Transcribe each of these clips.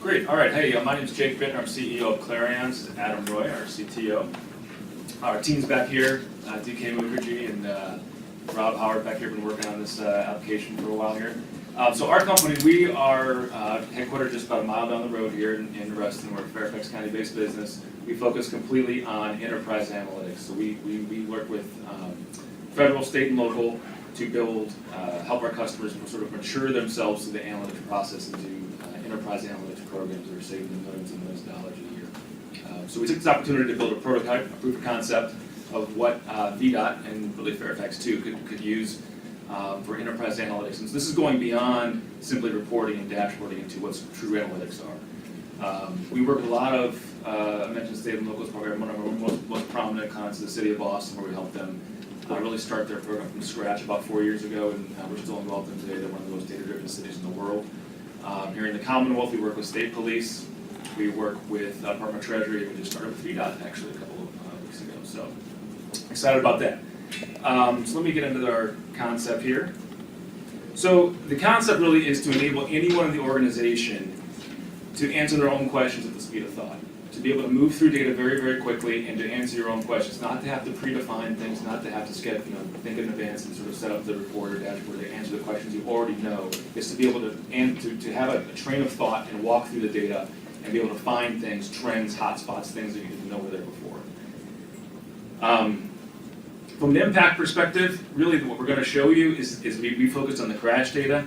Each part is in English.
Great. All right. Hey, my name is Jake Bittner. I'm CEO of Qlarion. This is Adam Roy, our CTO. Our team's back here, DK Mukherjee and Rob Howard back here. Been working on this application for a while here. So our company, we are headquartered just about a mile down the road here in Reston. We're a Fairfax County based business. We focus completely on enterprise analytics. So we work with federal, state, and local to build, help our customers sort of mature themselves through the analytics process into enterprise analytics programs that are saving them millions and millions of dollars a year. So we took this opportunity to build a prototype, a proof of concept of what VDOT and really Fairfax too could use for enterprise analytics. And so this is going beyond simply reporting and dashboarding into what true analytics are. We work with a lot of, I mentioned state and locals program, one of our most prominent clients is the city of Boston, where we help them really start their program from scratch about 4 years ago, and we're still involved in today. They're one of the most data-driven cities in the world. Here in the Commonwealth, we work with state police. We work with Department of Treasury. We just started with VDOT actually a couple of weeks ago. So excited about that. So let me get into our concept here. So the concept really is to enable anyone in the organization to answer their own questions at the speed of thought. To be able to move through data very, very quickly and to answer your own questions, not to have to predefine things, not to have to think in advance and sort of set up the report or dashboard to answer the questions you already know. Is to be able to have a train of thought and walk through the data and be able to find things, trends, hotspots, things that you didn't know were there before. From an impact perspective, really what we're going to show you is we focused on the crash data.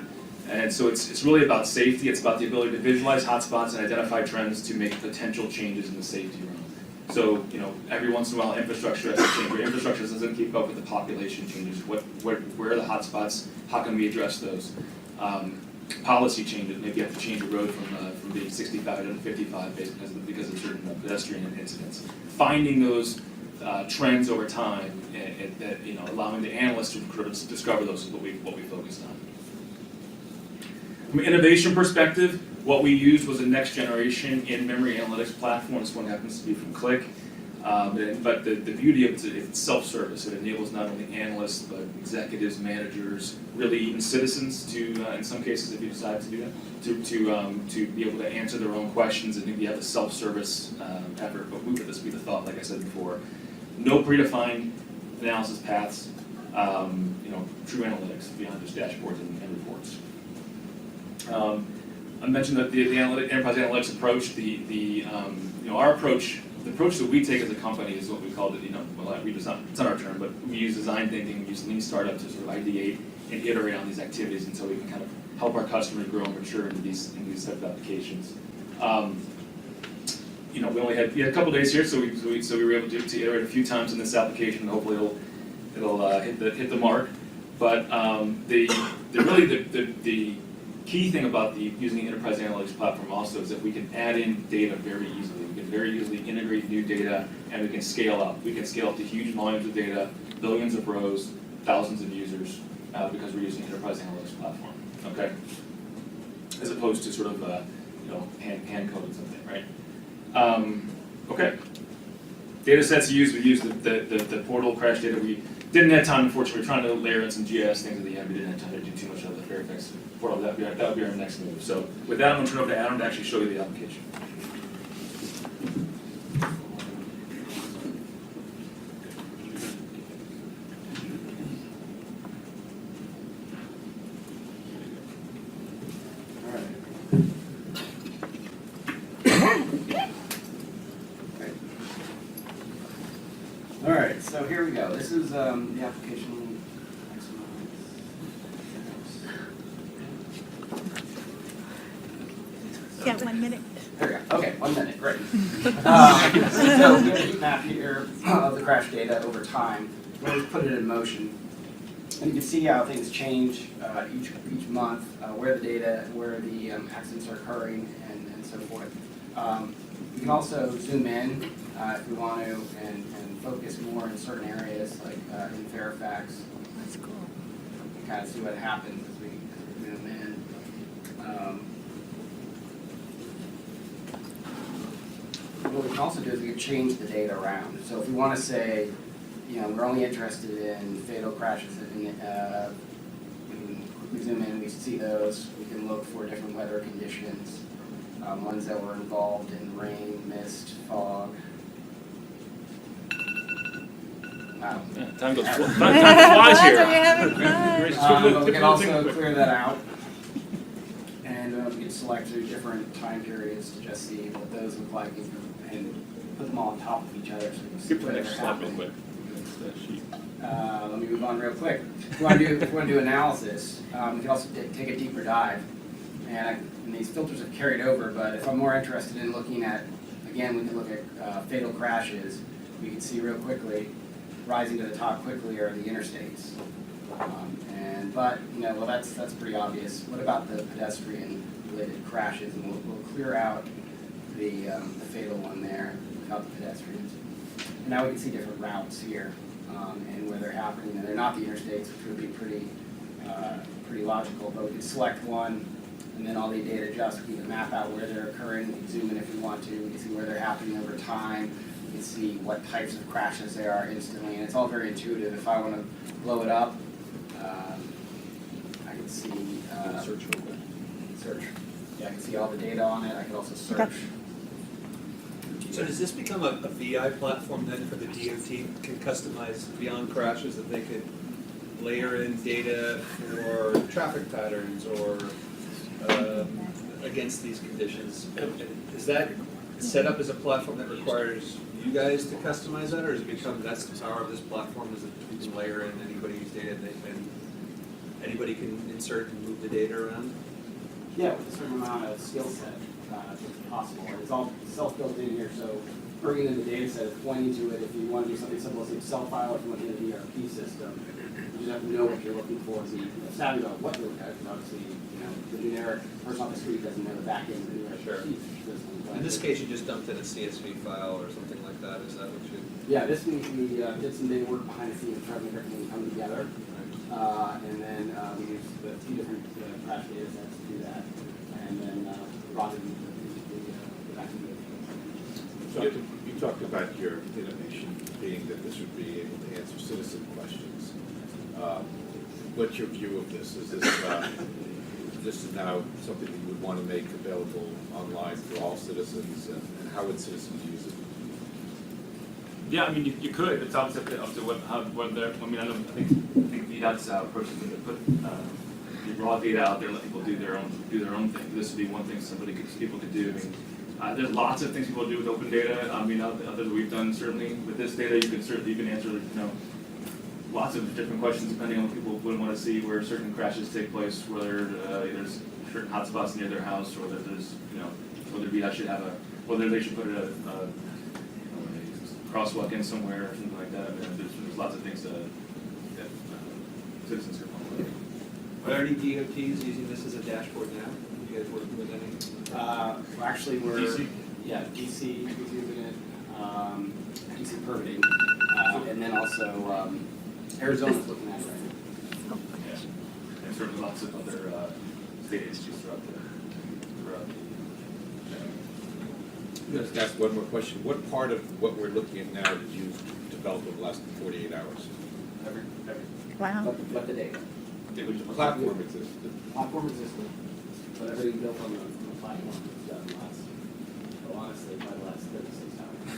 And so it's really about safety. It's about the ability to visualize hotspots and identify trends to make potential changes in the safety realm. So, every once in a while infrastructure has to change. Your infrastructure doesn't keep up with the population changes. Where are the hotspots? How can we address those? Policy changes. Maybe you have to change a road from being 65 to 55 because of certain pedestrian incidents. Finding those trends over time and allowing the analysts to discover those is what we focused on. From an innovation perspective, what we used was a next generation in-memory analytics platform. This one happens to be from Qlik. But the beauty of it is it's self-service. It enables not only analysts, but executives, managers, really even citizens to, in some cases, if you decide to do that, to be able to answer their own questions and maybe have a self-service effort, but move at the speed of thought, like I said before. No predefined analysis paths, true analytics beyond just dashboards and reports. I mentioned that the enterprise analytics approach, our approach, the approach that we take as a company is what we call it's not our term, but we use design thinking, we use lean startup to sort of ideate and iterate on these activities until we can kind of help our customers grow and mature into these type of applications. We had a couple days here, so we were able to iterate a few times in this application, and hopefully it'll hit the mark. But the key thing about using the enterprise analytics platform also is that we can add in data very easily. We can very easily integrate new data, and we can scale up. We can scale up to huge volumes of data, billions of rows, thousands of users, because we're using enterprise analytics platform. Okay, as opposed to sort of hand coded something, right? Okay. Data sets used. We used the portal crash data. We didn't have time, unfortunately. We're trying to layer in some GIS things at the end. We didn't have time to do too much of the Fairfax portal. That would be our next move. So with that, I'm going to turn over to Adam to actually show you the application. All right, so here we go. This is the application. Yeah, 1 minute. There we go. Okay, 1 minute, great. So we have a heat map here of the crash data over time. We'll put it in motion. And you can see how things change each month, where the accidents are occurring, and so forth. We can also zoom in if we want to and focus more in certain areas, like in Fairfax. That's cool. And kind of see what happens as we zoom in. What we can also do is we can change the data around. So if we want to say, we're only interested in fatal crashes, we can quickly zoom in, we see those. We can look for different weather conditions. ones that were involved in rain, mist, fog. Wow. Yeah, time goes time flies here. You're having fun. But we can also clear that out. And we can select through different time periods to just see what those look like and put them all on top of each other so we can see Skip to the where next they're slide real happening. quick. That sheet. Let me move on real quick. If we want to do analysis, we can also take a deeper dive. And these filters have carried over, but if I'm more interested in looking at, again, we can look at fatal crashes. We can see real quickly, rising to the top quickly are the interstates. But well, that's pretty obvious. What about the pedestrian-related crashes? And we'll clear out the fatal one there without the pedestrians. And now we can see different routes here and where they're happening. And they're not the interstates, which would be pretty logical. But we can select one, and then all the data adjust. We can map out where they're occurring. We can zoom in if we want to. We can see where they're happening over time. We can see what types of crashes there are instantly, and it's all very intuitive. If I want to blow it up, I can see Search real quick. search. Yeah, I can see all the data on it. I can also search. Okay. So does this become a VI platform then for the DOT? Can customize beyond crashes that they could layer in data for traffic patterns or against these conditions? Is that set up as a platform that requires you guys to customize that, or has it become that's the power of this platform is that you can layer in anybody's data and anybody can insert and move the data around? Yeah, with a certain amount of skill set, it's possible. It's all self-built in here, so bringing in the data set is pointing to it. If you want to do something simple as an Excel file, if you want to do an ERP system, you just have to know what you're looking for and be savvy about what you're looking at, because obviously, the generic person on the street doesn't know the back end of the ERP system. In this case, you just dumped in a CSV file or something like that. Is that what you? Yeah, this week we did some big work behind the scenes trying to make everything come together. And then we used the two different crash data sets to do that. And then brought in the back end. You talked about your innovation being that this would be able to answer citizen questions. What's your view of this? Is this now something you would want to make available online for all citizens, and how would citizens use it? Yeah, I mean, you could. It's obviously up to what they're. I mean, I think VDOT's approach is to put the raw data out there, let people do their own thing. This would be one thing people could do. I mean, there's lots of things people do with open data. I mean, others we've done certainly with this data. You can answer lots of different questions depending on what people would want to see, where certain crashes take place, whether there's certain hotspots near their house, or whether there's whether VDOT should have whether they should put a crosswalk in somewhere or something like that. I mean, there's lots of things that citizens can follow. Are there any DOTs using this as a dashboard now? Are you guys working with any? Well, actually, we're DC? Yeah, DC is using it. DC permitting, and then also Arizona's looking at it right now. Yeah. And certainly lots of other state agencies throughout the Just ask one more question. What part of what we're looking at now did you develop in less than 48 hours? Every. Wow. But the data. The platform exists. The platform existed, but everything built on the platform was done honestly, by the last 36 hours.